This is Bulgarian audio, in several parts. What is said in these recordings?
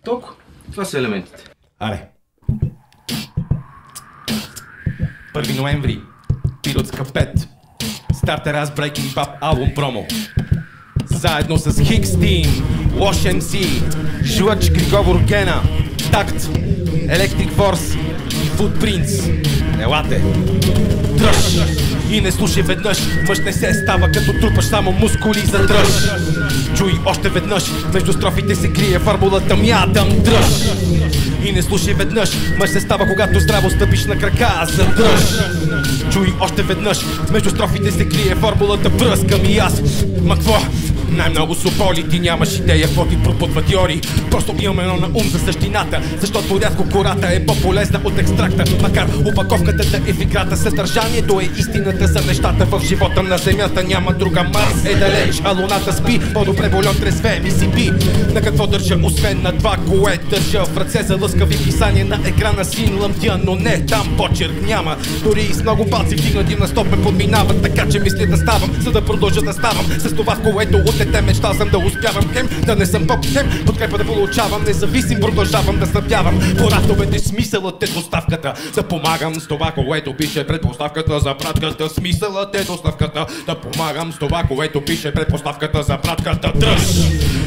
Толкова. Това са елементите. Аре. 1 ноември. Пиротска 5. Стартер аз Breaking Pop албум промо. Заедно с Хикс Тим, Лош МС, Жлъч Григовор Гена, Такт, Electric Force и Footprints. Елате! Дръж! И не слушай веднъж, мъж не се става като трупаш само мускули за дръж. Чуй още веднъж, между строфите се крие формулата мятам дръж. И не слушай веднъж, мъж се става когато здраво стъпиш на крака за дръж. Чуй още веднъж, между строфите се крие формулата пръскам и аз. Ма какво? Най-много сополи, ти нямаш идея какво ти пропутва теории. Просто имам едно на ум за същината, защото рядко кората е по-полезна от екстракта. Макар опаковката да е в играта, съдържанието е истината за нещата в живота на земята. Няма друга, Марс е далеч, а луната спи. По-добре вольон трезве ми си би. На какво държа, освен на това, кое държа в ръце за лъскави писания на екрана син лъмтя, но не, там почерк няма. Дори и с много палци вдигнати на стоп ме подминават, така че мисля да ставам, за да продължа да ставам с това, в което от дете мечтал съм да успявам. Хем да не съм поп, хем подкрепа да получавам. Независим продължавам да снабдявам. По рафтовете смисълът е доставката. Да помагам с това, което пише предпоставката за пратката. Смисълът е доставката. Да помагам с това, което пише предпоставката за пратката. Дръж!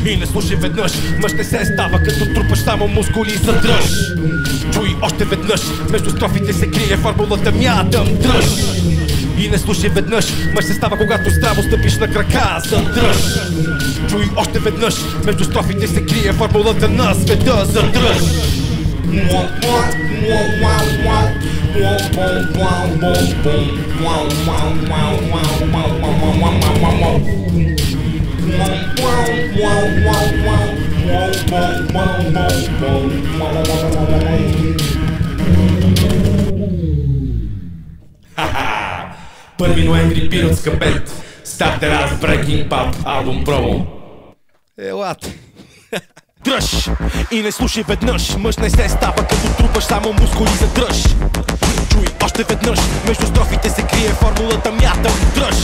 И не слушай веднъж, мъж не се става като трупаш само мускули за дръж. Чуй още веднъж, между строфите се крие формулата мятам дръж. И не слушай веднъж, мъж се става когато здраво стъпиш на крака за дръж. Чуй още веднъж, между строфите се крие формулата на света за дръж. Ха-ха! 1 ноември Пиротска 5. Стартер аз Breaking Pop албум промо. Елате! Дръж! И не слушай веднъж, мъж не се става като трупаш само мускули за дръж. Чуй още веднъж, между строфите се крие формулата мятам дръж.